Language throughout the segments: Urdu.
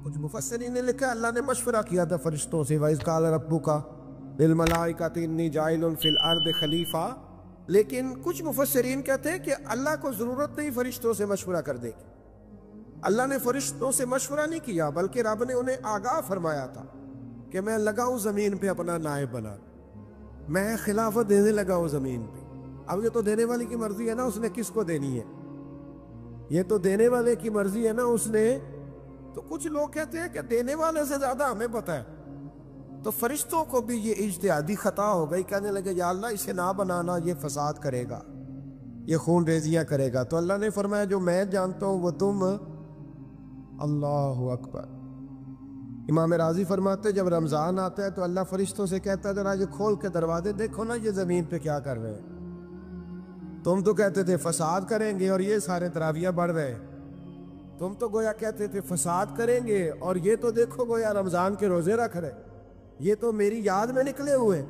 کچھ مفسرین نے لکھا اللہ نے مشورہ کیا تھا فرشتوں سے وَإِذْ قَالَ رَبُّكَ لِلْمَلَائِكَةِ إِنِّي جَاعِلٌ فِي الْأَرْضِ خلیفہ، لیکن کچھ مفسرین کہتے ہیں کہ اللہ کو ضرورت نہیں فرشتوں سے مشورہ کرنے کی. اللہ نے فرشتوں سے مشورہ نہیں کیا، بلکہ رب نے انہیں آگاہ فرمایا تھا کہ میں لگا ہوں زمین پہ اپنا نائب بنا، میں خلافت دینے لگا ہوں زمین پہ. اب یہ تو دینے والے کی مرضی ہے نا اس نے کس کو دینی ہے، یہ تو دینے والے کی مرضی ہے نا اس نے. تو کچھ لوگ کہتے ہیں کہ دینے والے سے زیادہ ہمیں پتہ ہے. تو فرشتوں کو بھی یہ اجتہادی خطا ہو گئی، کہنے لگے یا اللہ اسے نہ بنانا، یہ فساد کرے گا، یہ خون ریزیاں کرے گا. تو اللہ نے فرمایا جو میں جانتا ہوں وہ تم. اللہ اکبر. امام راضی فرماتے جب رمضان آتا ہے تو اللہ فرشتوں سے کہتا ہے ذرا یہ کھول کے دروازے دیکھو نا یہ زمین پہ کیا کر رہے ہیں. تم تو کہتے تھے فساد کریں گے اور یہ سارے تراویح بڑھ رہے ہیں. تم تو گویا کہتے تھے فساد کریں گے اور یہ تو دیکھو گویا رمضان کے روزے رکھ رہے، یہ تو میری یاد میں نکلے ہوئے.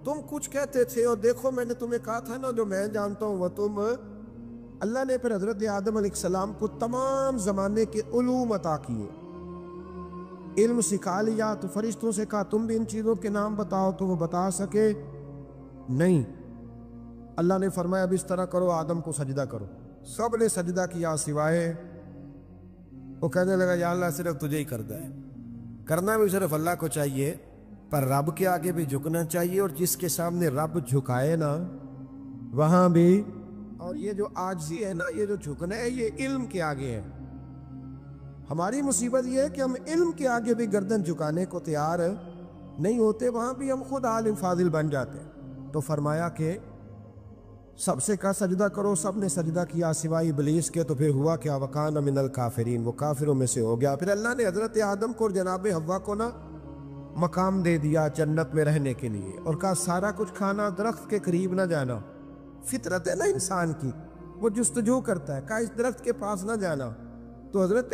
تم کچھ کہتے تھے اور دیکھو میں نے تمہیں کہا تھا نا جو میں جانتا ہوں وہ تم. اللہ نے پھر حضرت آدم علیہ السلام کو تمام زمانے کے علوم عطا کیے، علم سکھا لیا. تو فرشتوں سے کہا تم بھی ان چیزوں کے نام بتاؤ، تو وہ بتا سکے نہیں. اللہ نے فرمایا اب اس طرح کرو آدم کو سجدہ کرو. سب نے سجدہ کیا سوائے وہ. کہنے لگا یا اللہ صرف تجھے ہی کرنا ہے، کرنا بھی صرف اللہ کو چاہیے، پر رب کے آگے بھی جھکنا چاہیے، اور جس کے سامنے رب جھکائے نا وہاں بھی. اور یہ جو عاجزی ہے نا، یہ جو جھکنا ہے، یہ علم کے آگے ہے. ہماری مصیبت یہ ہے کہ ہم علم کے آگے بھی گردن جھکانے کو تیار نہیں ہوتے، وہاں بھی ہم خود عالم فاضل بن جاتے ہیں. تو فرمایا کہ سب سے کہا سجدہ کرو، سب نے سجدہ کیا سوائے ابلیس کے. تو پھر ہوا کیا وَكَانَ مِنَ الْكَافِرِينَ، وہ کافروں میں سے ہو گیا. پھر اللہ نے حضرت آدم کو اور جناب حوا کو نا مقام دے دیا جنت میں رہنے کے لیے، اور کہا سارا کچھ کھانا، درخت کے قریب نہ جانا. فطرت ہے نا انسان کی، وہ جستجو کرتا ہے، کہا اس درخت کے پاس نہ جانا. تو حضرت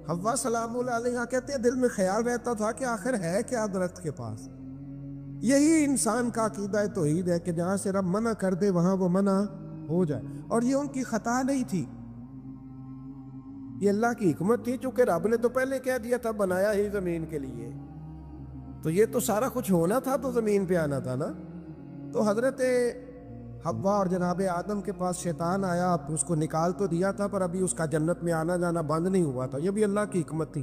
حوا سلام اللہ علیہ کہتے ہیں دل میں خیال رہتا تھا کہ آخر ہے کیا درخت کے پاس. یہی انسان کا عقیدہ توحید ہے کہ جہاں سے رب منع کر دے وہاں وہ منع ہو جائے. اور یہ ان کی خطا نہیں تھی، یہ اللہ کی حکمت تھی، چونکہ رب نے تو پہلے کہہ دیا تھا بنایا ہی زمین کے لیے، تو یہ تو سارا کچھ ہونا تھا تو زمین پہ آنا تھا نا. تو حضرت حوا اور جناب آدم کے پاس شیطان آیا، اس کو نکال تو دیا تھا پر ابھی اس کا جنت میں آنا جانا بند نہیں ہوا تھا، یہ بھی اللہ کی حکمت تھی.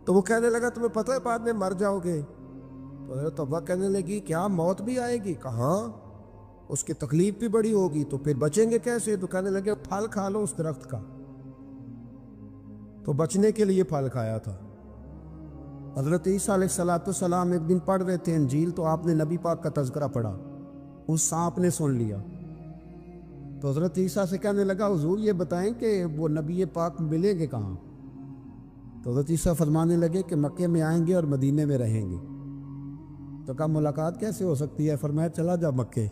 تو وہ کہنے لگا تمہیں پتہ ہے بعد میں مر جاؤ گے. تو حضرت حوا کہنے لگی کیا موت بھی آئے گی؟ کہاں، اس کی تکلیف بھی بڑی ہوگی، تو پھر بچیں گے کیسے؟ تو کہنے لگے پھل کھا لو اس درخت کا. تو بچنے کے لیے پھل کھایا تھا. حضرت عیسیٰ علیہ السلام ایک دن پڑھ رہے تھے انجیل، تو آپ نے نبی پاک کا تذکرہ پڑھا، اس سانپ نے سن لیا. تو حضرت عیسیٰ سے کہنے لگا حضور یہ بتائیں کہ وہ نبی پاک ملیں گے کہاں؟ تو حضرت عیسیٰ فرمانے لگے کہ مکے میں آئیں گے اور مدینے میں رہیں گے. تو کہا ملاقات کیسے ہو سکتی ہے؟ فرمایا چلا جا مکے.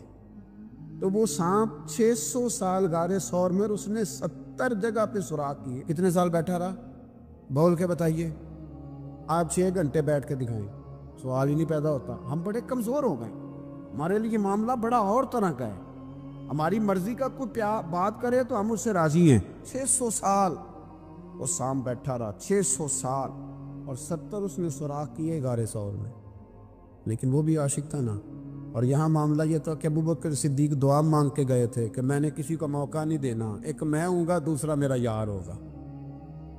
تو وہ سانپ 600 سال غار ثور میں، اس نے 70 جگہ پہ سوراخ کیے. کتنے سال بیٹھا رہا؟ بول کے بتائیے. آپ 6 گھنٹے بیٹھ کے دکھائیں، سوال ہی نہیں پیدا ہوتا. ہم بڑے کمزور ہو گئے، ہمارے لیے معاملہ بڑا اور طرح کا ہے. ہماری مرضی کا کوئی بات کرے تو ہم اس سے راضی ہیں. 600 سال وہ سانپ بیٹھا رہا، 600 سال، اور 70 اس نے سوراخ کیے غار ثور میں. لیکن وہ بھی عاشق تھا نا. اور یہاں معاملہ یہ تھا کہ ابوبکر صدیق دعا مانگ کے گئے تھے کہ میں نے کسی کو موقع نہیں دینا، ایک میں ہوں گا دوسرا میرا یار ہوگا.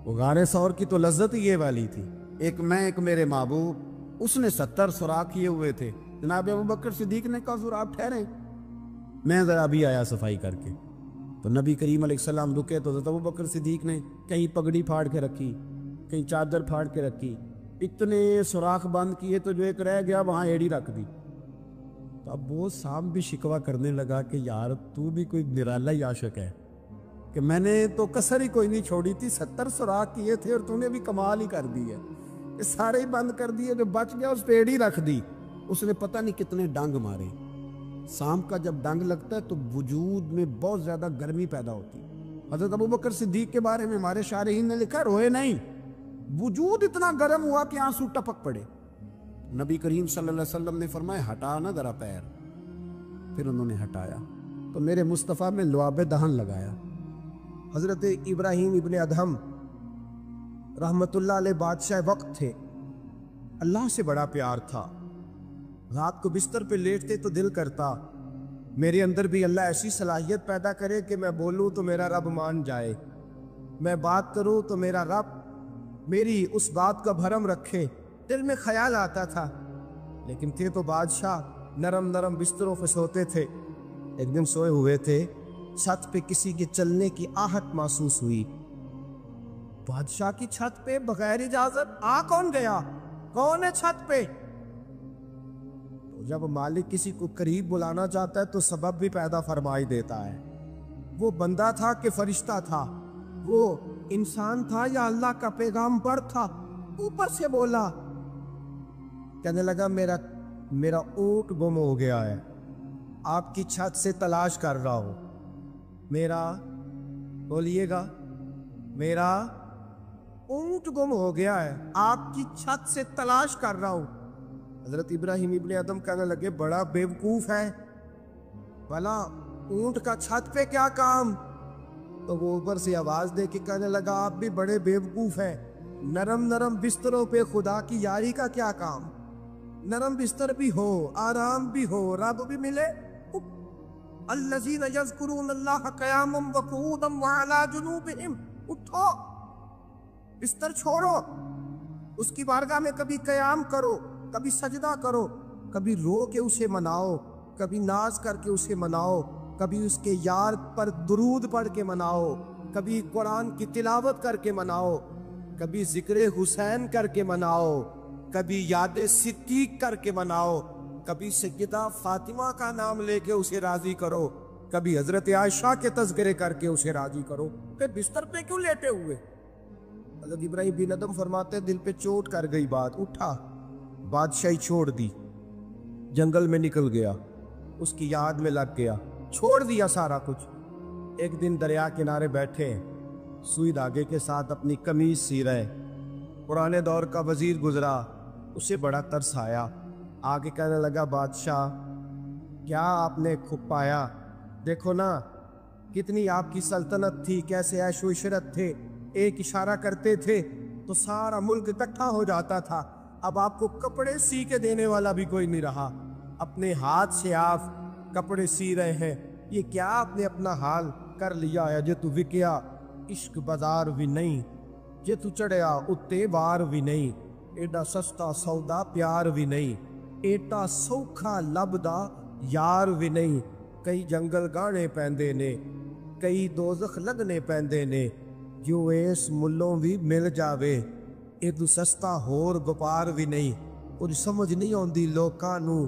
وہ غار ثور کی تو لذت ہی یہ والی تھی، ایک میں ایک میرے محبوب. اس نے 70 سوراخ کیے ہوئے تھے. جناب ابوبکر صدیق نے کہا حضور آپ ٹھہریں، میں ذرا بھی آیا صفائی کر کے. تو نبی کریم علیہ السلام رکے تو حضرت ابوبکر صدیق نے کہیں پگڑی پھاڑ کے رکھی، کہیں چادر پھاڑ کے رکھی، اتنے سوراخ بند کیے تو جو ایک رہ گیا وہاں ایڑی رکھ دی. تو اب وہ سانپ بھی شکوہ کرنے لگا کہ یار تو بھی کوئی نرالا ہی عاشق ہے کہ میں نے تو کسر ہی کوئی نہیں چھوڑی تھی، 70 سوراخ کیے تھے اور تو نے بھی کمال ہی کر دی ہے، سارے ہی بند کر دیے، جو بچ گیا اس پہ ایڑی رکھ دی. اس نے پتہ نہیں کتنے ڈنگ مارے. سانپ کا جب ڈنگ لگتا ہے تو وجود میں بہت زیادہ گرمی پیدا ہوتی. حضرت ابوبکر صدیق کے بارے میں ہمارے شارحین نے لکھا روئے نہیں، وجود اتنا گرم ہوا کہ آنسو ٹپک پڑے. نبی کریم صلی اللہ علیہ وسلم نے فرمایا ہٹا نا ذرا پیر. پھر انہوں نے ہٹایا تو میرے مصطفیٰ میں لعاب دہن لگایا. حضرت ابراہیم ابن ادہم رحمت اللہ علیہ بادشاہ وقت تھے، اللہ سے بڑا پیار تھا۔ رات کو بستر پہ لیٹتے تو دل کرتا میرے اندر بھی اللہ ایسی صلاحیت پیدا کرے کہ میں بولوں تو میرا رب مان جائے، میں بات کروں تو میرا رب میری اس بات کا بھرم رکھے۔ دل میں خیال آتا تھا، لیکن تھے تو بادشاہ نرم نرم بستروں پہ سوتے تھے۔ ایک دن سوئے ہوئے تھے، چھت پہ کسی کے چلنے کی آہٹ محسوس ہوئی۔ بادشاہ کی چھت پہ بغیر اجازت کون گیا؟ کون ہے چھت پہ؟ تو جب مالک کسی کو قریب بلانا چاہتا ہے تو سبب بھی پیدا فرمائی دیتا ہے۔ وہ بندہ تھا کہ فرشتہ تھا، وہ انسان تھا یا اللہ کا پیغام بر تھا؟ اوپر سے بولا، کہنے لگا میرا اونٹ گم ہو گیا ہے، آپ کی چھت سے تلاش کر رہا ہوں۔ میرا بولیے گا، میرا اونٹ گم ہو گیا ہے، آپ کی چھت سے تلاش کر رہا ہوں۔ حضرت ابراہیم ابن ادم کہنے لگے بڑا بیوقوف ہے، بھلا اونٹ کا چھت پہ کیا کام؟ تو وہ اوپر سے آواز دے کے کہنے لگا آپ بھی بڑے بیوقوف ہیں، نرم نرم بستروں پہ خدا کی یاری کا کیا کام؟ نرم بستر بھی ہو، آرام بھی ہو، رب بھی ملے۔ الذین یذکرون اللہ قیاما وقعودا وعلی جنوبہم، اٹھو، بستر چھوڑو، اس کی بارگاہ میں کبھی قیام کرو، کبھی سجدہ کرو، کبھی رو کے اسے مناؤ، کبھی ناز کر کے اسے مناؤ، کبھی اس کے یار پر درود پڑھ کے مناؤ، کبھی قرآن کی تلاوت کر کے مناؤ، کبھی ذکر حسین کر کے مناؤ، کبھی یاد صدیق کر کے مناؤ، کبھی سیدہ فاطمہ کا نام لے کے اسے راضی کرو، کبھی حضرت عائشہ کے تذکرے کر کے اسے راضی کرو، پھر بستر پہ کیوں لیٹے ہوئے؟ حضرت ابراہیم بن ادم فرماتے دل پہ چوٹ کر گئی بات، اٹھا، بادشاہی چھوڑ دی، جنگل میں نکل گیا، اس کی یاد میں لگ گیا، چھوڑ دیا سارا کچھ۔ ایک دن دریا کنارے بیٹھے، سوئی دھاگے کے ساتھ اپنی قمیض سی رہے، پرانے دور کا وزیر گزرا، اسے بڑا ترس آیا، آگے کہنے لگا بادشاہ کیا آپ نے کھپ پایا؟ دیکھو نا کتنی آپ کی سلطنت تھی، کیسے عیش و عشرت تھے، ایک اشارہ کرتے تھے تو سارا ملک اکٹھا ہو جاتا تھا، اب آپ کو کپڑے سی کے دینے والا بھی کوئی نہیں رہا، اپنے ہاتھ سے آپ کپڑے سی رہے ہیں، یہ کیا آپ نے اپنا حال کر لیا ہے؟ جے تو وکیا عشق بازار بھی نہیں، جے تو چڑھیا اتے بار بھی نہیں، ایڈا سستا سودا پیار بھی نہیں، ایٹا سوکھا لبدا یار بھی نہیں، کئی جنگل گانے پیندے نے، کئی دوزخ لگنے پیندے نے، جو اس ملوں بھی مل جاوے، ایڈو سستا ہور گپار بھی نہیں، کچھ سمجھ نہیں آندی لوکاں نوں،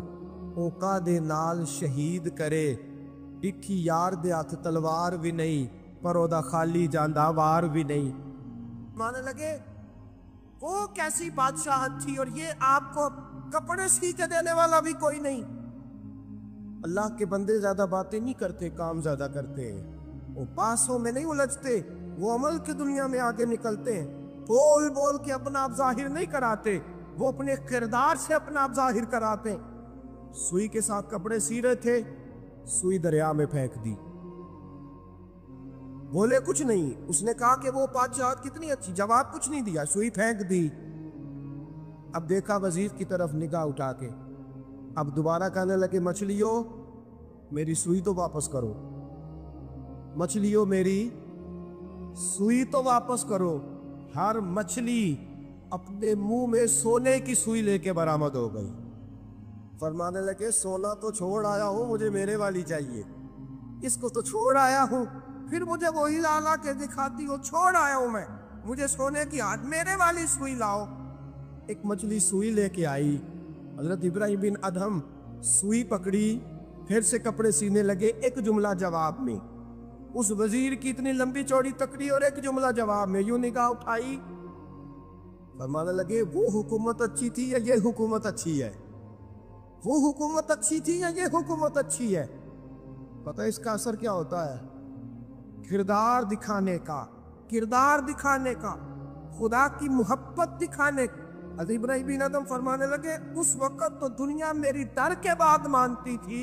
اوکا دے نال شہید کرے، ڈٹھی یار دے ہاتھ تلوار بھی نہیں، پر او دا خالی جاندا وار بھی نہیں۔ مانے لگے وہ کیسی بادشاہت تھی اور یہ آپ کو کپڑے سی کے دینے والا بھی کوئی نہیں۔ اللہ کے بندے زیادہ باتیں نہیں کرتے، کام زیادہ کرتے ہیں، وہ پاسوں میں نہیں الجھتے، وہ عمل کی دنیا میں آگے نکلتے ہیں، بول بول کے اپنا آپ ظاہر نہیں کراتے، وہ اپنے کردار سے اپنا آپ ظاہر کراتے ہیں۔ سوئی کے ساتھ کپڑے سی رہے تھے، سوئی دریا میں پھینک دی، بولے کچھ نہیں، اس نے کہا کہ وہ بادشاہت کتنی اچھی، جواب کچھ نہیں دیا، سوئی پھینک دی۔ اب دیکھا وزیر کی طرف نگاہ اٹھا کے، اب دوبارہ کہنے لگے مچھلیوں میری سوئی تو واپس کرو، مچھلیوں میری سوئی تو واپس کرو۔ ہر مچھلی اپنے منہ میں سونے کی سوئی لے کے برآمد ہو گئی، فرمانے لگے سونا تو چھوڑ آیا ہوں، مجھے میرے والی چاہیے، اس کو تو چھوڑ آیا ہوں، پھر مجھے وہی لالا کے دکھاتی ہو، چھوڑ آیا ہوں میں، مجھے سونے کی ہاتھ میرے والی سوئی لاؤ۔ ایک مچھلی سوئی لے کے آئی، حضرت ابراہیم بن ادھم سوئی پکڑی، پھر سے کپڑے سینے لگے، ایک جملہ جواب میں، اس وزیر کی اتنی لمبی چوڑی تکڑی اور ایک جملہ جواب میں، یوں نگاہ اٹھائی، فرمانے لگے وہ حکومت اچھی تھی یا یہ حکومت اچھی ہے؟ وہ حکومت اچھی تھی یا یہ حکومت اچھی ہے؟ پتہ اس کا اثر کیا ہوتا ہے؟ کردار دکھانے کا، کردار دکھانے کا، خدا کی محبت دکھانے کا۔ حضرت ابراہیم بن ادم فرمانے لگے اس وقت تو دنیا میری ڈر کے بعد مانتی تھی،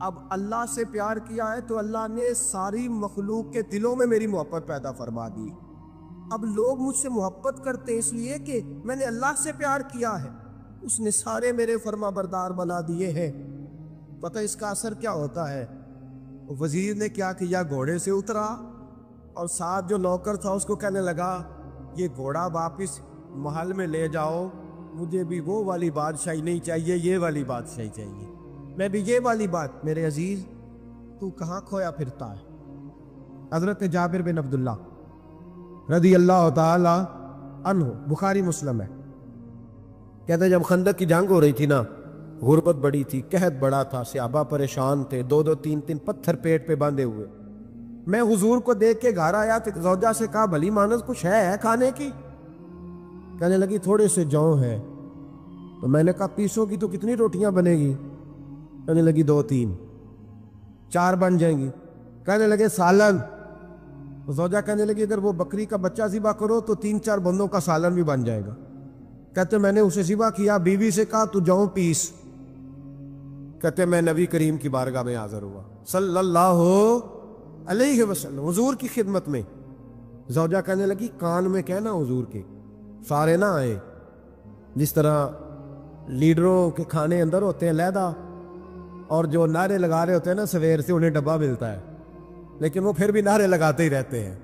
اب اللہ سے پیار کیا ہے تو اللہ نے ساری مخلوق کے دلوں میں میری محبت پیدا فرما دی۔ اب لوگ مجھ سے محبت کرتے ہیں اس لیے کہ میں نے اللہ سے پیار کیا ہے، اس نے سارے میرے فرما بردار بنا دیے ہیں۔ پتہ اس کا اثر کیا ہوتا ہے؟ وزیر نے کیا کیا، گھوڑے سے اترا اور ساتھ جو نوکر تھا اس کو کہنے لگا یہ گھوڑا واپس محل میں لے جاؤ، مجھے بھی وہ والی بادشاہی نہیں چاہیے، یہ والی بادشاہی چاہیے، میں بھی یہ والی بات۔ میرے عزیز تو کہاں کھویا پھرتا ہے؟ حضرت جابر بن عبداللہ رضی اللہ تعالی عنہ، بخاری مسلم ہے، کہتے ہیں جب خندق کی جنگ ہو رہی تھی نا، غربت بڑی تھی، قحط بڑا تھا، صحابہ پریشان تھے، 2-2 3-3 پتھر پیٹ پہ باندھے ہوئے۔ میں حضور کو دیکھ کے گھر آیا تو زوجہ سے کہا بھلی مانس کچھ ہے کھانے کی؟ کہنے لگی تھوڑے سے جوں ہے۔ تو میں نے کہا پیسوں کی تو کتنی روٹیاں بنے گی؟ کہنے لگی 2-3، 4 بن جائیں گی۔ کہنے لگے سالن؟ تو زوجہ کہنے لگی اگر وہ بکری کا بچہ ذبح کرو تو 3-4 بندوں کا سالن بھی بن جائے گا۔ کہتے میں نے اسے ذبح کیا، بیوی سے کہا تو جاؤ پیس۔ کہتے میں نبی کریم کی بارگاہ میں حاضر ہوا صلی اللہ علیہ وسلم، حضور کی خدمت میں۔ زوجہ کہنے لگی کان میں کہنا حضور کے، سارے نہ آئے، جس طرح لیڈروں کے کھانے اندر ہوتے ہیں علیحدہ، اور جو نعرے لگا رہے ہوتے ہیں نا سویر سے انہیں ڈبہ ملتا ہے، لیکن وہ پھر بھی نعرے لگاتے ہی رہتے ہیں۔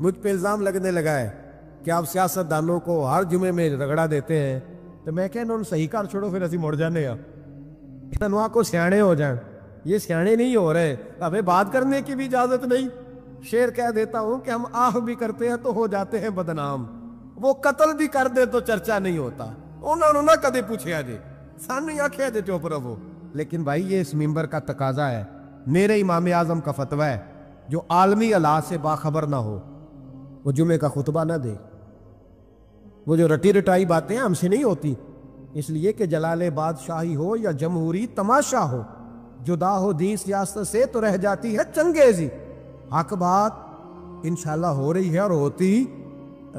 مجھ پہ الزام لگنے لگا ہے کہ آپ سیاست دانوں کو ہر جمعے میں رگڑا دیتے ہیں، تو میں کہنا ان صحیح کر چھوڑو، پھر اسی مڑ جانے ہیں، تنوا کو سیانے ہو جائیں۔ یہ سیانے نہیں ہو رہے، ہمیں بات کرنے کی بھی اجازت نہیں۔ شعر کہہ دیتا ہوں کہ ہم آہ بھی کرتے ہیں تو ہو جاتے ہیں بدنام، وہ قتل بھی کر دے تو چرچا نہیں ہوتا۔ انہوں نے کدے پوچھا جی، سانو آخیا جی چپ رہو۔ لیکن بھائی یہ اس ممبر کا تقاضا ہے، میرے امام اعظم کا فتویٰ ہے، جو عالمی حالات سے باخبر نہ ہو وہ جمعے کا خطبہ نہ دے۔ وہ جو رٹی رٹائی باتیں ہم سے نہیں ہوتی، اس لیے کہ جلال بادشاہی ہو یا جمہوری تماشا ہو، جدا ہو دین سیاست سے تو رہ جاتی ہے چنگیزی۔ حق بات انشاءاللہ ہو رہی ہے اور ہوتی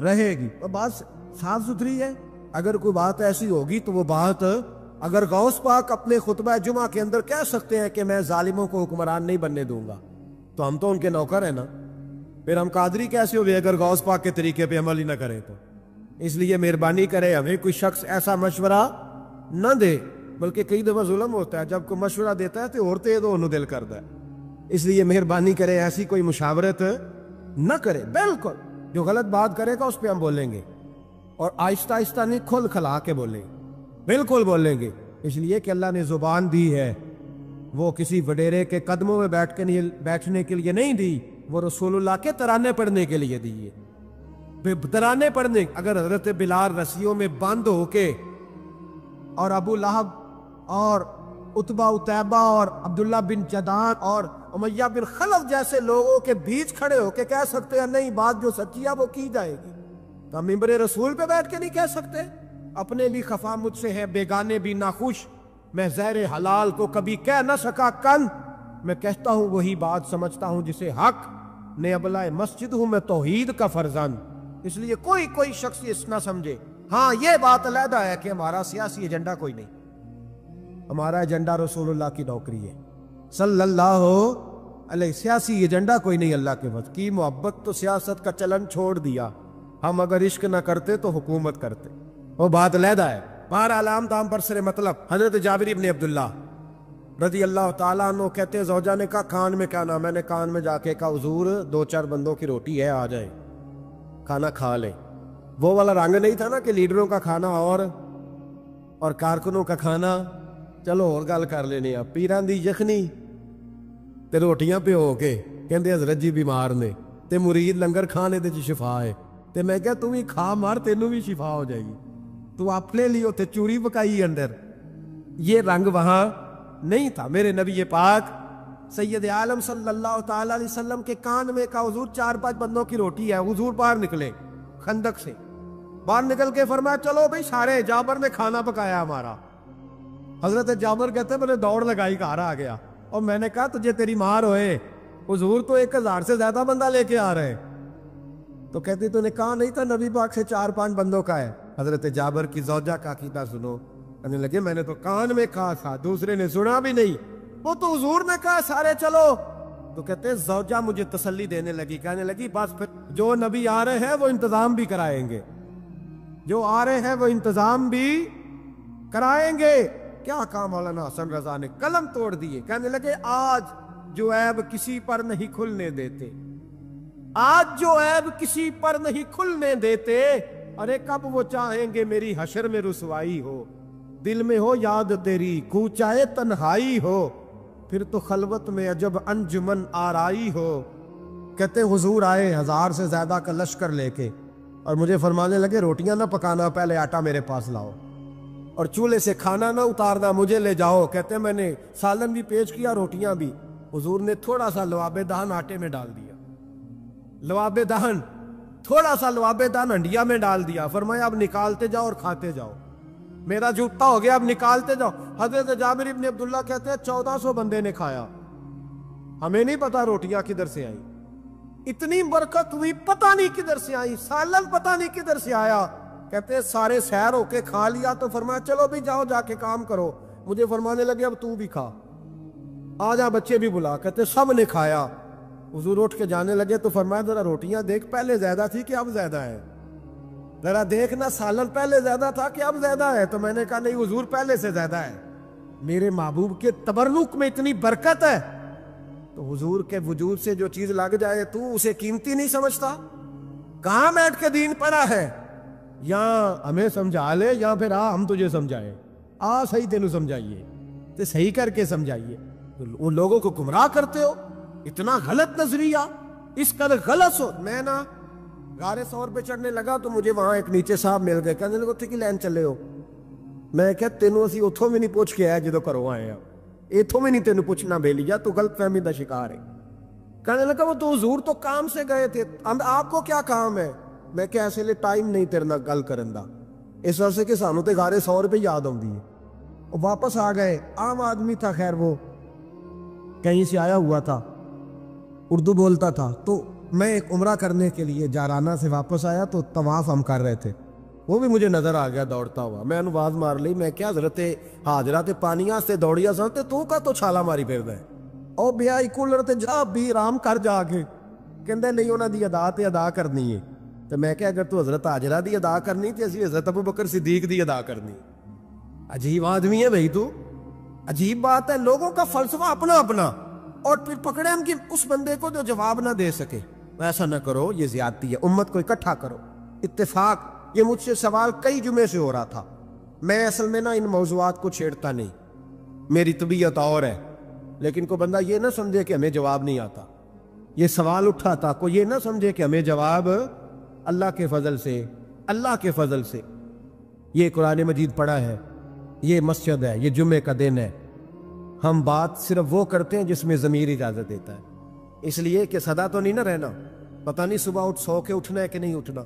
رہے گی، اور بات صاف ستھری ہے۔ اگر کوئی بات ایسی ہوگی تو وہ بات اگر غوث پاک اپنے خطبہ جمعہ کے اندر کہہ سکتے ہیں کہ میں ظالموں کو حکمران نہیں بننے دوں گا، تو ہم تو ان کے نوکر ہیں نا، پھر ہم قادری کیسے ہوئے اگر غوث پاک کے طریقے پہ عمل ہی نہ کریں تو؟ اس لیے مہربانی کرے ہمیں کوئی شخص ایسا مشورہ نہ دے، بلکہ کئی دفعہ ظلم ہوتا ہے، جب کوئی مشورہ دیتا ہے تو عورتیں تو انہوں دل کرتا ہے، اس لیے مہربانی کرے ایسی کوئی مشاورت نہ کرے۔ بالکل جو غلط بات کرے گا اس پہ ہم بولیں گے، اور آہستہ آہستہ نہیں، کھل کھلا کے بولیں گے، بالکل بولیں گے، اس لیے کہ اللہ نے زبان دی ہے، وہ کسی وڈیرے کے قدموں میں بیٹھنے کے لیے نہیں دی، وہ رسول اللہ کے ترانے پڑھنے کے لیے دی ہے۔ ترانے پڑھنے، اگر حضرت بلال رسیوں میں بند ہو کے اور ابو لہب اور عتبہ عتیبہ اور عبداللہ بن جدان اور امیہ بن خلف جیسے لوگوں کے بیچ کھڑے ہو کے کہہ سکتے ہیں نہیں بات جو سچی ہے وہ کی جائے گی، تو ہم ممبر رسول پہ بیٹھ کے نہیں کہہ سکتے؟ اپنے بھی خفا مجھ سے ہے، بیگانے بھی ناخوش، میں زہر حلال کو کبھی کہہ نہ سکا کن، میں کہتا ہوں وہی بات سمجھتا ہوں جسے حق نے ابلائے مسجد ہوں میں توحید کا فرزند۔ اس لیے کوئی شخص اس نہ سمجھے، ہاں یہ بات علیحدہ ہے کہ ہمارا سیاسی ایجنڈا کوئی نہیں، ہمارا ایجنڈا رسول اللہ کی نوکری ہے صلی اللہ علیہ، سیاسی ایجنڈا کوئی نہیں۔ اللہ کے وقت کی محبت تو سیاست کا چلن چھوڑ دیا، ہم اگر عشق نہ کرتے تو حکومت کرتے، وہ بات علیحدہ ہے۔ بہرحال عام دام پر سر مطلب، حضرت جابر ابن عبداللہ رضی اللہ تعالیٰ عنہ کہتے ہیں زوجہ نے کہا کان میں کیا نام، میں نے کان میں جا کے کہا حضور 2-4 بندوں کی روٹی ہے، آ جائے کھانا کھا لیں۔ وہ والا رنگ نہیں تھا نا کہ لیڈروں کا کھانا اور کارکنوں کا کھانا چلو اور گل کر لینے، پیران دی یخنی تے روٹیاں پہ ہو کے کہندے حضرت جی بیمار نے تے مرید لنگر کھانے دے شفا ہے، تے میں کہا تو بھی کھا مار تینوں بھی شفا ہو جائے گی، تو اپنے لیے تے چوری پکائی اندر، یہ رنگ وہاں نہیں تھا۔ میرے نبی پاک سید عالم صلی اللہ تعالیٰ علیہ وسلم کے کان میں کہا حضور 4-5 بندوں کی روٹی ہے، حضور باہر نکلے خندق سے، باہر نکل کے فرمایا چلو بھئی سارے، جابر نے کھانا پکایا ہمارا۔ حضرت جابر کہتے ہیں میں نے دوڑ لگائی گھر آ گیا، اور میں نے کہا تجھے تیری مار ہوئے، حضور تو 1000 سے زیادہ بندہ لے کے آ رہے، تو کہتی تو نے کہا نہیں تھا نبی پاک سے 4-5 بندوں کا ہے۔ حضرت جابر کی زوجہ کا عقیدہ سنو، کہنے لگے میں نے تو کان میں کہا تھا، دوسرے نے سنا بھی نہیں، وہ تو حضور نے کہا سارے چلو، تو کہتے ہیں زوجہ مجھے تسلی دینے لگی، کہنے لگی بس پھر جو نبی آ رہے ہیں وہ انتظام بھی کرائیں گے، جو آ رہے ہیں وہ انتظام بھی کرائیں گے۔ کیا کہا مولانا حسن رضا نے؟ قلم توڑ دیے، کہنے لگے آج جو عیب کسی پر نہیں کھلنے دیتے، آج جو عیب کسی پر نہیں کھلنے دیتے، ارے کب وہ چاہیں گے میری حشر میں رسوائی ہو، دل میں ہو یاد تیری کوچائے تنہائی ہو، پھر تو خلوت میں عجب انجمن آرائی ہو۔ کہتے حضور آئے 1000 سے زیادہ کا لشکر لے کے، اور مجھے فرمانے لگے روٹیاں نہ پکانا، پہلے آٹا میرے پاس لاؤ، اور چولہے سے کھانا نہ اتارنا، مجھے لے جاؤ۔ کہتے میں نے سالن بھی پیش کیا، روٹیاں بھی۔ حضور نے تھوڑا سا لواب دہن آٹے میں ڈال دیا، لواب دہن، تھوڑا سا لواب دہن ہنڈیا میں ڈال دیا، فرمایا اب نکالتے جاؤ اور کھاتے جاؤ، میرا جوتا ہو گیا، اب نکالتے جاؤ۔ حضرت جابر بن عبداللہ کہتے ہیں 1400 بندے نے کھایا، ہمیں نہیں پتا روٹیاں کدھر سے آئیں، اتنی برکت ہوئی پتہ نہیں کدھر سے آئی، سالن پتہ نہیں کدھر سے آیا۔ کہتے ہیں سارے سیر ہو کے کھا لیا تو فرمایا چلو بھی جاؤ جا کے کام کرو، مجھے فرمانے لگے اب تو بھی کھا، آ جا بچے بھی بلا۔ کہتے سب نے کھایا، حضور اٹھ کے جانے لگے تو فرمایا ذرا روٹیاں دیکھ پہلے زیادہ تھی کہ اب زیادہ ہے، ذرا دیکھنا سالن پہلے زیادہ تھا کہ اب زیادہ ہے۔ تو میں نے کہا نہیں حضور پہلے سے زیادہ ہے، میرے محبوب کے تبرک میں اتنی برکت ہے۔ تو حضور کے وجود سے جو چیز لگ جائے تو اسے قیمتی نہیں سمجھتا؟ کہاں بیٹھ کے دین پڑھا ہے؟ یا ہمیں سمجھا لے یا پھر ہم تجھے سمجھائیں، صحیح تینوں سمجھائیے تو صحیح کر کے سمجھائیے۔ ان لوگوں کو گمراہ کرتے ہو، اتنا غلط نظریہ، اس قدر غلط ہو۔ میں نا غار ثور پہ چڑھنے لگا تو مجھے وہاں ایک نیچے صاحب مل گئے، کہنے لگے اتھے کی لین چلے ہو؟ میں کہ تینوں اسی اتھوں میں نہیں پوچھ کے آیا جدو کرو آئے ہیں، اتھوں میں نہیں تینوں پوچھنا بے لیا، تو غلط فہمی دا شکار ہے۔ کہنے لگا وہ تو حضور تو کام سے گئے تھے، آپ کو کیا کام ہے؟ میں کہ ایسے لئے ٹائم نہیں تیرے نہ گل کرن دا، اس وجہ سے کہ سانو تے غار ثور پہ یاد آؤندی ہے۔ وہ واپس آ گئے، عام آدمی تھا، خیر وہ کہیں سے آیا ہوا تھا، اردو بولتا تھا۔ تو میں ایک عمرہ کرنے کے لیے جارانہ سے واپس آیا تو طواف ہم کر رہے تھے، وہ بھی مجھے نظر آ گیا دوڑتا ہوا، میں انہوں آواز مار لی، میں کیا حضرت حاضرہ تے پانیاں سے دوڑیا سنتے تو کا تو چھالا ماری پھر دے او بیائی کولر تے جا بھی رام کر جا کے، کہندے نہیں انہاں دی ادا تے ادا کرنی ہے۔ تو میں کہ اگر تو حضرت حاجرہ دی ادا کرنی تے اسی حضرت ابوبکر صدیق دی ادا کرنی۔ عجیب آدمی ہے بھائی تو، عجیب بات ہے، لوگوں کا فلسفہ اپنا اپنا، اور پھر پکڑے ہم کہ اس بندے کو جو جواب نہ دے سکے۔ ایسا نہ کرو، یہ زیادتی ہے، امت کو اکٹھا کرو، اتفاق۔ یہ مجھ سے سوال کئی جمعے سے ہو رہا تھا، میں اصل میں نا ان موضوعات کو چھیڑتا نہیں، میری طبیعت اور ہے، لیکن کوئی بندہ یہ نہ سمجھے کہ ہمیں جواب نہیں آتا۔ یہ سوال اٹھا تھا، کوئی یہ نہ سمجھے کہ ہمیں جواب اللہ کے فضل سے، اللہ کے فضل سے۔ یہ قرآن مجید پڑھا ہے، یہ مسجد ہے، یہ جمعے کا دن ہے، ہم بات صرف وہ کرتے ہیں جس میں ضمیر اجازت دیتا ہے، اس لیے کہ سدا تو نہیں نہ رہنا، پتہ نہیں صبح اٹھ سو کے اٹھنا ہے کہ نہیں اٹھنا،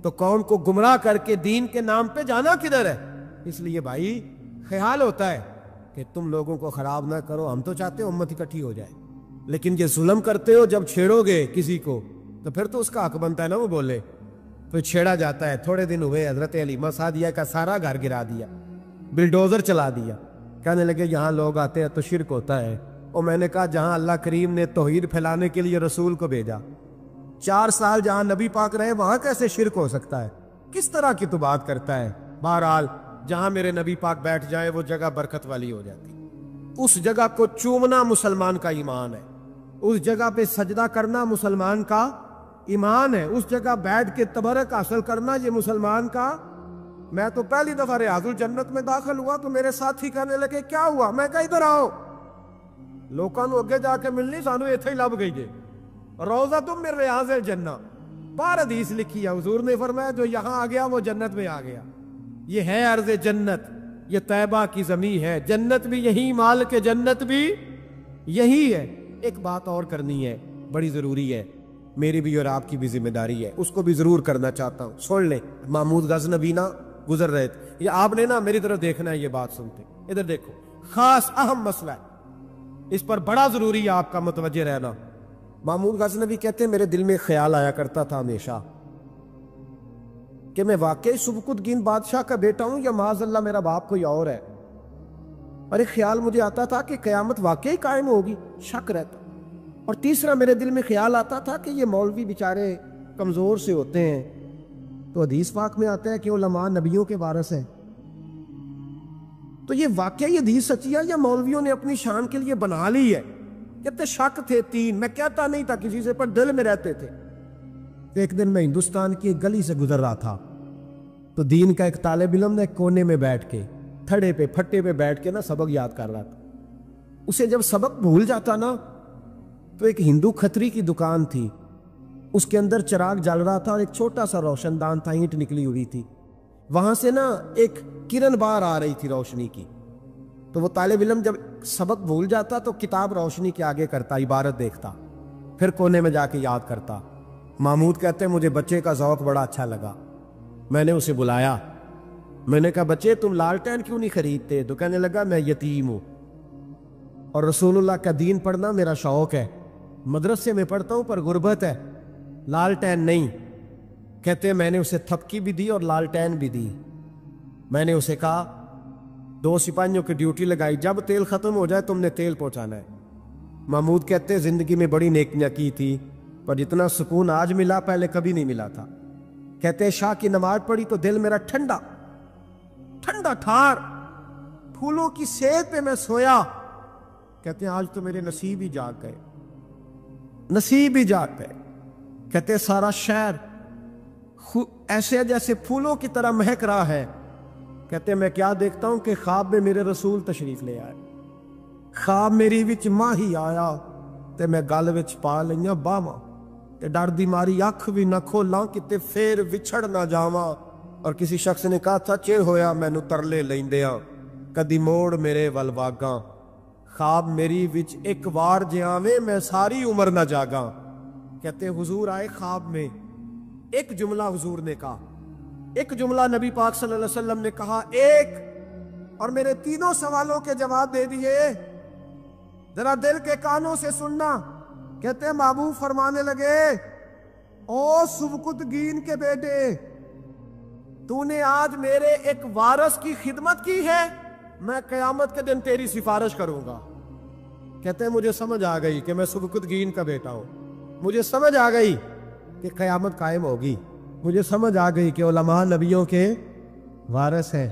تو قوم کو گمراہ کر کے دین کے نام پہ جانا کدھر ہے؟ اس لیے بھائی خیال ہوتا ہے کہ تم لوگوں کو خراب نہ کرو، ہم تو چاہتے ہیں امت اکٹھی ہو جائے، لیکن یہ ظلم کرتے ہو، جب چھیڑو گے کسی کو تو پھر تو اس کا حق بنتا ہے نا وہ بولے، پھر چھیڑا جاتا ہے۔ تھوڑے دن ہوئے حضرت حلیمہ سعدیہ کا سارا گھر گرا دیا، بلڈوزر چلا دیا، کہنے لگے یہاں لوگ آتے ہیں تو شرک ہوتا ہے، اور میں نے کہا جہاں اللہ کریم نے توحید پھیلانے کے لیے رسول کو بھیجا، 4 سال جہاں نبی پاک رہے وہاں کیسے شرک ہو سکتا ہے؟ کس طرح کی تو بات کرتا ہے؟ بہرحال جہاں میرے نبی پاک بیٹھ جائیں وہ جگہ برکت والی ہو جاتی، اس جگہ کو چومنا مسلمان کا ایمان ہے، اس جگہ پہ سجدہ کرنا مسلمان کا ایمان ہے، اس جگہ بیٹھ کے تبرک حاصل کرنا یہ مسلمان کا۔ میں تو پہلی دفعہ ریاض الجنت میں داخل ہوا تو میرے ساتھی کہنے لگے کیا ہوا؟ میں کہا ادھر آؤ، لوکاں نو اگے جا کے ملنی، سانو ایتھے ہی لب گئی جے، روضۃ من ریاض الجنہ، بار حدیث لکھی ہے، حضور نے فرمایا جو یہاں آ گیا وہ جنت میں آ گیا۔ یہ ہے ارض جنت، یہ طیبہ کی زمین ہے، جنت بھی یہی، مال کے جنت بھی یہی ہے۔ ایک بات اور کرنی ہے، بڑی ضروری ہے، میری بھی اور آپ کی بھی ذمہ داری ہے، اس کو بھی ضرور کرنا چاہتا ہوں، سن لیں۔ محمود غزنوی نا گزر رہے تھے، یہ آپ نے نا میری طرف دیکھنا ہے، یہ بات سنتے ادھر دیکھو، خاص اہم مسئلہ ہے، اس پر بڑا ضروری ہے آپ کا متوجہ رہنا۔ محمود غزنوی کہتے ہیں میرے دل میں خیال آیا کرتا تھا ہمیشہ کہ میں واقعی سبکتگین بادشاہ کا بیٹا ہوں یا معاذ اللہ میرا باپ کوئی اور ہے، اور ایک خیال مجھے آتا تھا کہ قیامت واقعی قائم ہوگی، شک رہتا، اور تیسرا میرے دل میں خیال آتا تھا کہ یہ مولوی بیچارے کمزور سے ہوتے ہیں، تو حدیث پاک میں آتا ہے کہ علماء نبیوں کے وارث ہیں، تو یہ واقعی حدیث سچی ہے یا مولویوں نے اپنی شان کے لیے بنا لی ہے؟ کہتے شک تھے تین، میں کہتا نہیں تھا کسی سے، پر دل میں رہتے تھے۔ ایک دن میں ہندوستان کی ایک گلی سے گزر رہا تھا، تو دین کا ایک طالب علم نے کونے میں بیٹھ کے تھڑے پہ پھٹے پہ بیٹھ کے نا سبق یاد کر رہا تھا۔ اسے جب سبق بھول جاتا نا تو ایک ہندو کھتری کی دکان تھی، اس کے اندر چراغ جل رہا تھا اور ایک چھوٹا سا روشن دان تھا، اینٹ نکلی ہوئی تھی، وہاں سے نا ایک کرن بار آ رہی تھی روشنی کی۔ تو وہ طالب علم جب سبق بھول جاتا تو کتاب روشنی کے آگے کرتا، عبارت دیکھتا، پھر کونے میں جا کے یاد کرتا۔ محمود کہتے ہیں مجھے بچے کا ذوق بڑا اچھا لگا، میں نے اسے بلایا، میں نے کہا بچے تم لالٹین کیوں نہیں خریدتے؟ تو کہنے لگا میں یتیم ہوں اور رسول اللہ کا دین پڑھنا میرا شوق ہے، مدرسے میں پڑھتا ہوں پر غربت ہے، لالٹین نہیں۔ کہتے ہیں میں نے اسے تھپکی بھی دی اور لالٹین بھی دی۔ میں نے اسے کہا 2 سپاہیوں کی ڈیوٹی لگائی، جب تیل ختم ہو جائے تم نے تیل پہنچانا ہے۔ محمود کہتے ہیں زندگی میں بڑی نیکیاں کی تھی پر جتنا سکون آج ملا پہلے کبھی نہیں ملا تھا۔ کہتے ہیں شاہ کی نماز پڑھی تو دل میرا ٹھنڈا ٹھنڈا ٹھار، پھولوں کی سیت پہ میں سویا۔ کہتے ہیں آج تو میرے نصیب ہی جاگ گئے، نصیب ہی جاگ گئے۔ کہتے ہیں سارا شہر ایسے جیسے پھولوں کی طرح مہک رہا ہے۔ کہتے ہیں میں کیا دیکھتا ہوں کہ خواب میں میرے رسول تشریف لے آئے، خواب میری وچ ماہی آیا تے میں گل وچ پا لئیاں باواں تے ڈر دی ماری اکھ بھی نہ کھولاں کتے پھر وچھڑ نہ جاواں۔ اور کسی شخص نے کہا تھا چر ہویا مینوں ترلے لیندیاں کدی موڑ میرے ول واگاں، خواب میری وچ ایک وار جے آویں میں ساری عمر نہ جاگاں۔ کہتے حضور آئے خواب میں، ایک جملہ حضور نے کہا، ایک جملہ نبی پاک صلی اللہ علیہ وسلم نے کہا ایک، اور میرے تینوں سوالوں کے جواب دے دیے۔ ذرا دل کے کانوں سے سننا۔ کہتے ہیں محبوب فرمانے لگے او سبکتگین کے بیٹے، تو نے آج میرے ایک وارث کی خدمت کی ہے، میں قیامت کے دن تیری سفارش کروں گا۔ کہتے ہیں مجھے سمجھ آ گئی کہ میں سبکتگین کا بیٹا ہوں، مجھے سمجھ آ گئی کہ قیامت قائم ہوگی، مجھے سمجھ آ گئی کہ علماء نبیوں کے وارث ہیں۔